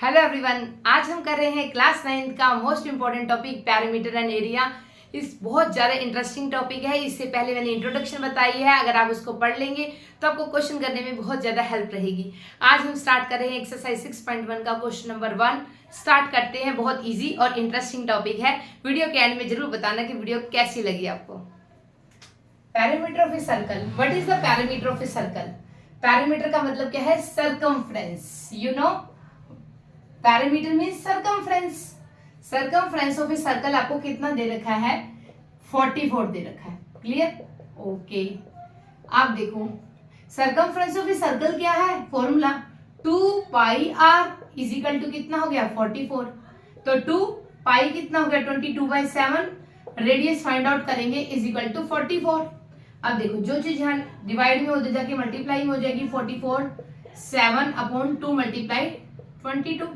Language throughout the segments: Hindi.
हेलो एवरीवन, आज हम कर रहे हैं क्लास 9 का most important topic parameter and area. इस बहुत ज़्यादा इंटरेस्टिंग टॉपिक है। इससे पहले मैंने इंट्रोडक्शन बताई है, अगर आप उसको पढ़ लेंगे तो आपको क्वेश्चन करने में बहुत ज़्यादा हेल्प रहेगी। आज हम स्टार्ट कर रहे हैं एक्सरसाइज 6.1 का क्वेश्चन नंबर 1। स्टार्ट करते हैं। बहुत ईजी और इंटरेस्टिंग टॉपिक है। वीडियो के एंड में जरूर बताना कि वीडियो कैसी लगी आपको। Parameter of a circle. What is the parameter of a circle? Parameter का मतलब क्या है? Circumference. You know, parameter mean circumference. Circumference of a circle आपको कितना दे रखा है? 44 दे रखा है। क्लियर? ओके, आप देखो सर्कमफ्रेंस ऑफ ए सर्कल क्या है? Formula 2 pi r is equal to कितना हो गया? 44। तो 2 पाई कितना हो गया? 22/7। रेडियस फाइंड आउट करेंगे इज इक्वल टू 44। अब देखो जो चीज यहाँ डिवाइड में हो जाके मल्टीप्लाई में हो जाएगी 44। 7/2 मल्टीप्लाई 22।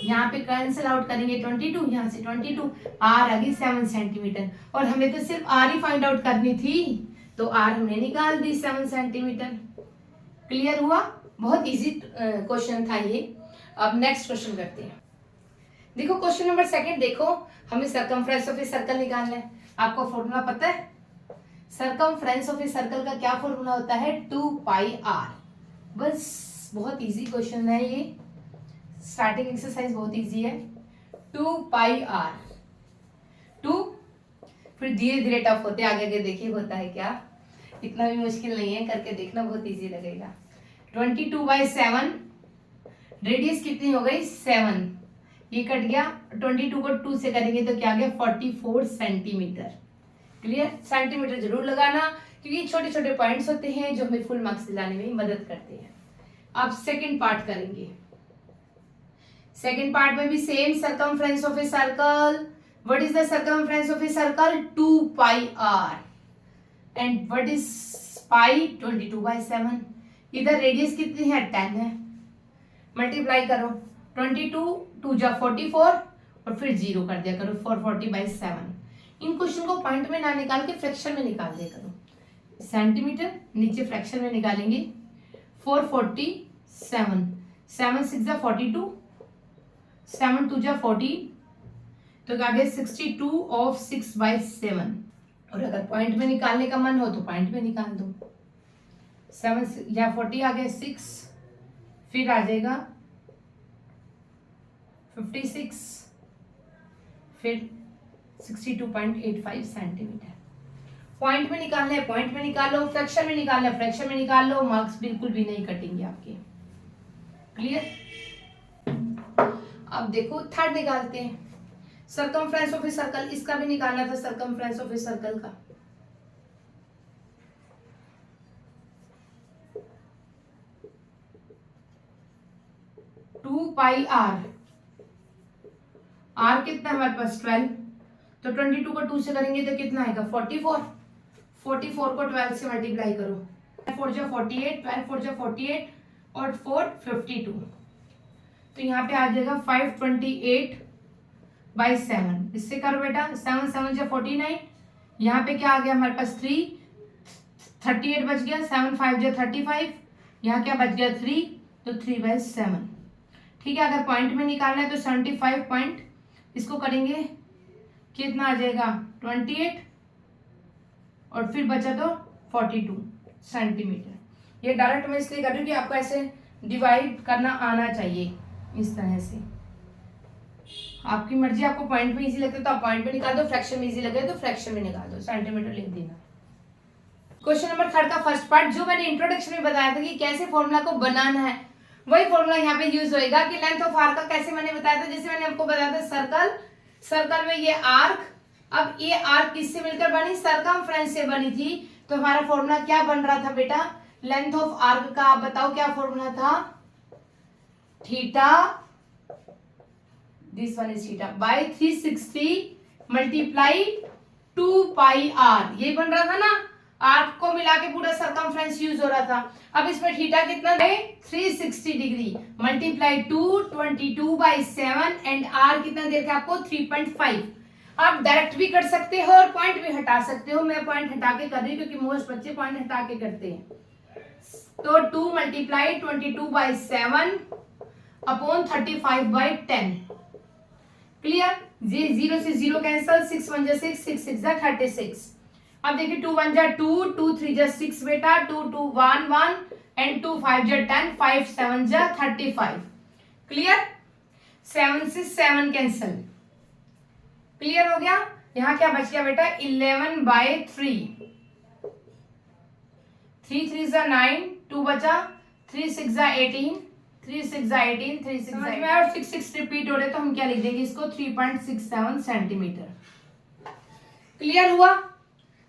यहाँ पे कैंसिल आउट करेंगे 22, यहाँ से 22। आर आ गई 7 सेंटीमीटर और हमें तो सिर्फ आर ही फाइंड आउट करनी थी, तो आर हमने निकाल दी 7 सेंटीमीटर। क्लियर हुआ? बहुत इजी क्वेश्चन था ये। अब नेक्स्ट क्वेश्चन करते हैं। देखो क्वेश्चन नंबर 2 देखो, हमें सर्कमफ्रेंस ऑफ ए सर्कल निकालना है। आपको फॉर्मूला पता है? सर्कमफ्रेंस ऑफ ए सर्कल का क्या फॉर्मूला होता है? 2 पाई आर। बस बहुत इजी क्वेश्चन है ये। स्टार्टिंग एक्सरसाइज बहुत इजी है। 2 पाई आर 2, फिर धीरे धीरे टफ होते आगे आगे देखिए होता है क्या। इतना भी मुश्किल नहीं है, करके देखना, बहुत इजी लगेगा। 22/7। रेडियस कितनी हो गई? 7। ये कट गया, 22 को 2 से करेंगे तो क्या आ गया? 44 सेंटीमीटर। क्लियर? सेंटीमीटर जरूर लगाना क्योंकि छोटे छोटे पॉइंट्स होते हैं जो हमें फुल मार्क्स दिलाने में मदद करते हैं। अब सेकेंड पार्ट करेंगे। सेकेंड पार्ट में भी same circumference of a circle. What is the circumference of a circle? 2 pi r. And what is pi? 22/7। इधर रेडियस कितनी है? 10 है। मल्टीप्लाई करो 22 2 जा 44 और फिर 0 कर दिया करो 440/7। इन क्वेश्चन को पॉइंट में ना निकाल के फ्रैक्शन में निकाल दिया करो। सेंटीमीटर नीचे फ्रैक्शन में निकालेंगे। 447 7 6 जा 42, 7 2 जा 40, तो क्या गया? 62 ऑफ 6/7। और अगर पॉइंट में निकालने का मन हो तो पॉइंट में निकाल दो। 7 या 40 आ गया 6, फिर आ जाएगा 56, फिर 62.85 सेंटीमीटर। पॉइंट में निकालना है पॉइंट में निकालो, फ्रैक्शन में निकालना है फ्रैक्शन में निकाल लो, मार्क्स बिल्कुल भी नहीं कटेंगे आपके। क्लियर? अब देखो थर्ड निकालते हैं। सर्कमफ्रेंस ऑफ ए सर्कल, इसका भी निकालना था सर्कमफ्रेंस ऑफ ए सर्कल का। Two pi r. आर कितना है हमारे पास? 12। तो 22 को 2 से करेंगे तो कितना आएगा? 44। 44 को 12 से मल्टीप्लाई करो। 4 जा 48, 12 4 जा 48 और 4 52। तो यहाँ पे आ जाएगा 528/7। इससे करो बेटा, 7 7 जा 49। यहाँ पे क्या आ गया हमारे पास? 3 38 बच गया। 7 5 जा 35। यहाँ क्या बच गया? 3, तो 3/7। ठीक है, अगर पॉइंट में निकालना है तो 75 पॉइंट, इसको करेंगे कितना आ जाएगा? 28 और फिर बचा तो 42 सेंटीमीटर। ये डायरेक्ट मैं इसलिए कर रही हूँ कि आपको ऐसे डिवाइड करना आना चाहिए इस तरह से। आपकी मर्जी, आपको पॉइंट में इजी लगता है तो आप पॉइंट में निकाल दो, फ्रैक्शन में इजी लगे तो फ्रैक्शन में निकाल दो, सेंटीमीटर लिख देना। क्वेश्चन नंबर 3 का फर्स्ट पार्ट, जो मैंने इंट्रोडक्शन में बताया था कि कैसे फॉर्मूला को बनाना है, वही फॉर्मूला यहाँ पे यूज होएगा। कि लेंथ ऑफ आर्क का कैसे मैंने बताया था, जैसे मैंने आपको बताया था सर्कल में ये आर्क, अब ये आर्क किससे मिलकर बनी? सर्कमफ्रेंस से बनी थी। तो हमारा फॉर्मूला क्या बन रहा था बेटा? लेंथ ऑफ आर्क का आप बताओ क्या फॉर्मूला था? Theta, this one is theta, by 360 multiply 2 pi r. ये बन रहा था ना, आर्क को मिला के पूरा सर्कमफ्रेंस यूज हो रहा था। अब इसमें थीटा कितना है? 360 डिग्री मल्टीप्लाई 2 22/7 एंड आर कितना दे रखा है आपको? 3.5। आप डायरेक्ट भी कर सकते हो और पॉइंट भी हटा सकते हो। मैं पॉइंट हटा के कर रही हूँ क्योंकि मोस्ट बच्चे पॉइंट हटा के करते हैं। तो 2 मल्टीप्लाई 22/7 अपॉन 35/10। क्लियर? ये 0 से 0 कैंसल, 6 1 जा 6, 6 6 जा 36। अब देखिए 2 1 जा 2, 2 3 जा 6 बेटा, 2 2 1 1 एंड 2 5 जा 10, 5 7 जा 35। क्लियर? 7 से 7 कैंसल। क्लियर हो गया? यहाँ क्या बच गया बेटा? 11/3। 3 3 जा 9, 2 बचा, 3 6 जा 18, 3 6 जा 18, 3 6 जा 18 और 6 6 रिपीट हो रहे तो हम क्या लिख देंगे इसको? 3.67 सेंटीमीटर। क्लियर हुआ?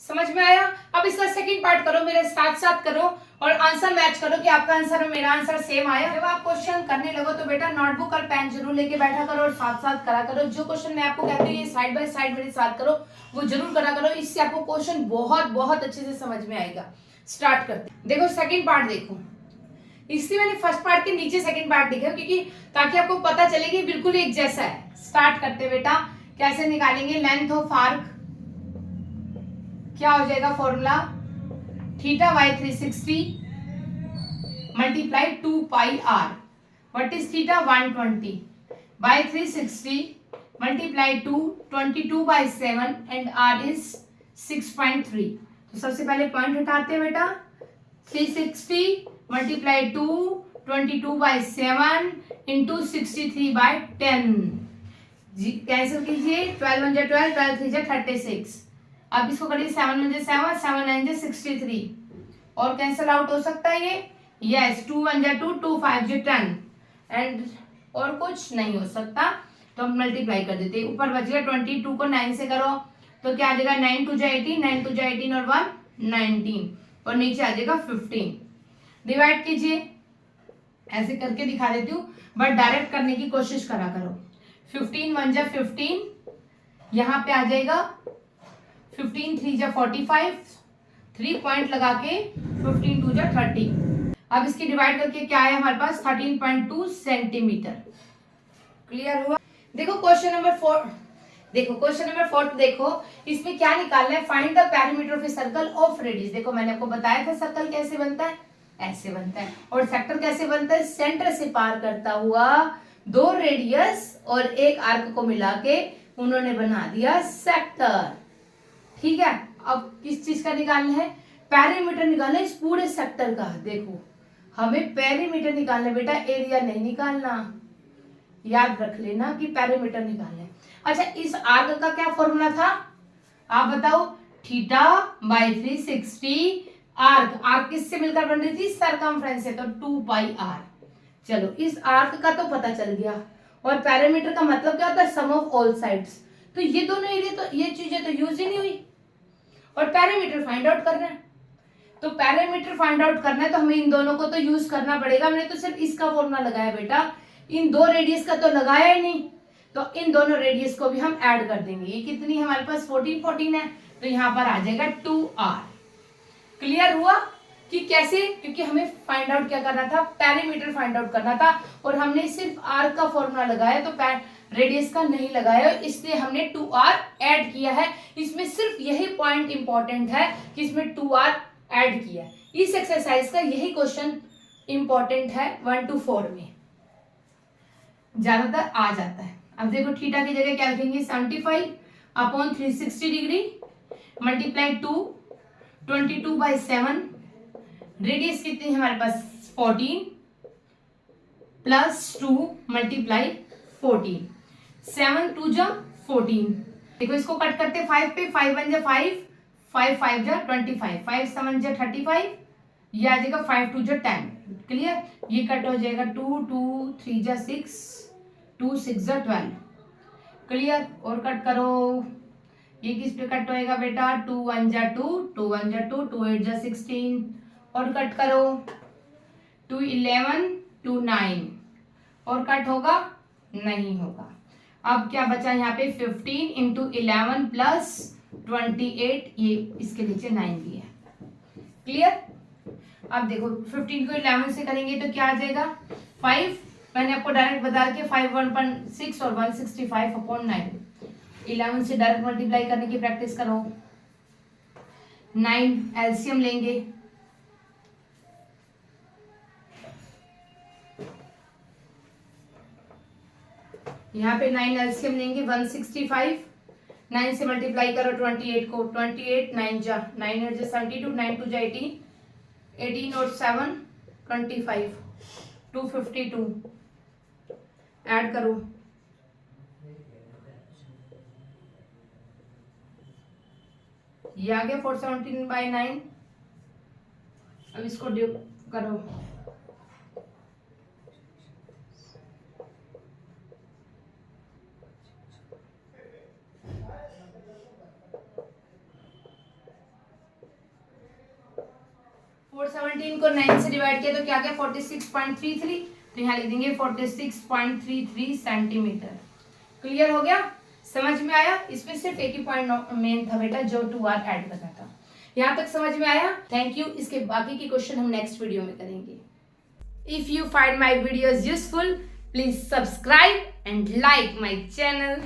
समझ में आया? अब इसका सेकंड पार्ट करो, मेरे साथ साथ करो और आंसर मैच करो कि आपका आंसर और मेरा आंसर सेम आया। जब आप क्वेश्चन करने लगो तो बेटा नोटबुक और पेन जरूर लेके बैठा करो और साथ साथ करा करो। जो क्वेश्चन मैं आपको कहती हूँ ये साइड बाय साइड मेरे साथ करो, वो जरूर करा करो। इससे आपको क्वेश्चन बहुत बहुत अच्छे से समझ में आएगा। स्टार्ट करते हैं। देखो सेकंड पार्ट देखो, इसलिए मैंने फर्स्ट पार्ट के नीचे सेकंड पार्ट लिखा क्योंकि ताकि आपको पता चले कि बिल्कुल एक जैसा है। स्टार्ट करते बेटा, कैसे निकालेंगे? लेंथ ऑफ आर्क क्या हो जाएगा? Formula theta by 360 multiply 2 pi r. What is theta? 120 by 360 multiply 2, 22/7 and r is 6.3। तो सबसे पहले पॉइंट हटाते हैं बेटा। 360 मल्टीप्लाई 2, 22/7 इंटू 63/10। कैंसिल कीजिए, 12 1 जा 12, 12 3 जा 36। अब इसको करिए 7 1 जा 7, 7 9 जा 63 और कैंसिल आउट हो सकता है ये। यस, 2 1 जा 2, 2 5 जा 10 एंड और कुछ नहीं हो सकता तो हम मल्टीप्लाई कर देते हैं। ऊपर बच गया 22 को 9 से करो तो क्या आ जाएगा? 9 2 जा 18, 9 2 जा 18 और 1 19 और नीचे आ जाएगा 15। डिवाइड कीजिए, ऐसे करके दिखा देती हूँ बट डायरेक्ट करने की कोशिश करा करो। 15 1 जा 15, यहाँ पे आ जाएगा 15 3 जा 45, 3 पॉइंट लगा के 15 2 जा 30। अब इसकी डिवाइड करके क्या है हमारे पास? 13.2 सेंटीमीटर। क्लियर हुआ? देखो क्वेश्चन नंबर 4, देखो क्वेश्चन नंबर 4 देखो, इसमें क्या निकालना है? Find the perimeter of a circle of radius. देखो मैंने आपको बताया था सर्कल कैसे बनता है, ऐसे बनता है। और सेक्टर कैसे बनता है? सेंटर से पार करता हुआ 2 रेडियस और एक आर्क को मिला के उन्होंने बना दिया सेक्टर। ठीक है, अब किस चीज का निकालना है? पेरीमीटर निकालना है इस पूरे सेक्टर का। देखो हमें पेरीमीटर निकालना है बेटा, एरिया नहीं निकालना। याद रख लेना कि पेरीमीटर निकालना है। अच्छा, इस आर्क का क्या फॉर्मूला था आप बताओ? Theta by 360। आर्क किससे मिलकर बन रही थी? सरकमफ्रेंस से, तो 2 पाई आर। चलो इस आर्क का तो पता चल गया। और पेरीमीटर का मतलब क्या होता है? सम ऑफ ऑल साइड्स। तो ये दोनों एरिया तो ये चीजें तो यूज ही नहीं हुई और पेरीमीटर फाइंड आउट करना है। तो पेरीमीटर फाइंड आउट करना है तो हमें इन दोनों को तो यूज करना पड़ेगा। हमने तो सिर्फ इसका फॉर्मूला लगाया बेटा, इन 2 रेडियस का तो लगाया ही नहीं। तो इन दोनों रेडियस को भी हम ऐड कर देंगे। ये कितनी हमारे पास? 14 14 है, तो यहाँ पर आ जाएगा 2r। क्लियर हुआ कि कैसे? क्योंकि हमें फाइंड आउट क्या करना था? पेरीमीटर फाइंड आउट करना था और हमने सिर्फ r का फॉर्मूला लगाया तो रेडियस का नहीं लगाया, इसलिए हमने 2r ऐड किया है। इसमें सिर्फ यही पॉइंट इंपॉर्टेंट है कि इसमें 2r ऐड किया है। इस एक्सरसाइज का यही क्वेश्चन इंपॉर्टेंट है 1 to 4 में ज्यादातर आ जाता है। अब देखो थीटा की जगह क्या लिखेंगे? 75 अपॉन 360 डिग्री मल्टीप्लाई 2, 22/7। रेडियस कितनी है हमारे पास? 14 प्लस 2 मल्टीप्लाई 14, 7 2 जा 14। देखो इसको कट करते 5 पे, 5 1 जा 5, 5 5 जा 25, 5 7 जा 35, ये आ जाएगा 5 2 जा 10। क्लियर? ये कट हो जाएगा 2 2 3 जा 6, 2 6 जा 12। क्लियर? और कट करो, ये किस पे कट होएगा बेटा? 2 1 जा 2, 2 1 जा 2, 2 8 जा 16 और कट करो 2 11, 2 9 और कट होगा? नहीं होगा। अब क्या बचा यहाँ पे? 15 इंटू 11 प्लस 28, ये इसके नीचे 9 भी है। क्लियर? अब देखो 15 को 11 से करेंगे तो क्या आ जाएगा? 5। मैंने आपको डायरेक्ट बता दिया 5 1.6 और 165 अपॉन 9। 11 से डायरेक्ट मल्टीप्लाई करने की प्रैक्टिस करो। 9 एलसीएम लेंगे, यहाँ पे 9 एलसीएम लेंगे 165, 9 से मल्टीप्लाई करो 28 को, 28 9 जा 9 8 जा 72, 9 2 जा 18, 18 और 7 25, 252 ऐड करो, ये आ गया 417/9। अब इसको करो, फोर 17 को 9 से डिवाइड किया तो क्या गया 46.33, तो यहाँ लिख देंगे 46.33 सेंटीमीटर। क्लियर हो गया, समझ में आया? इसमें सिर्फ एक ही पॉइंट मेन था बेटा जो 2r ऐड करना था। यहाँ तक समझ में आया? Thank you. इसके बाकी की क्वेश्चन हम नेक्स्ट वीडियो में करेंगे। If you find my videos useful, please subscribe and like my channel.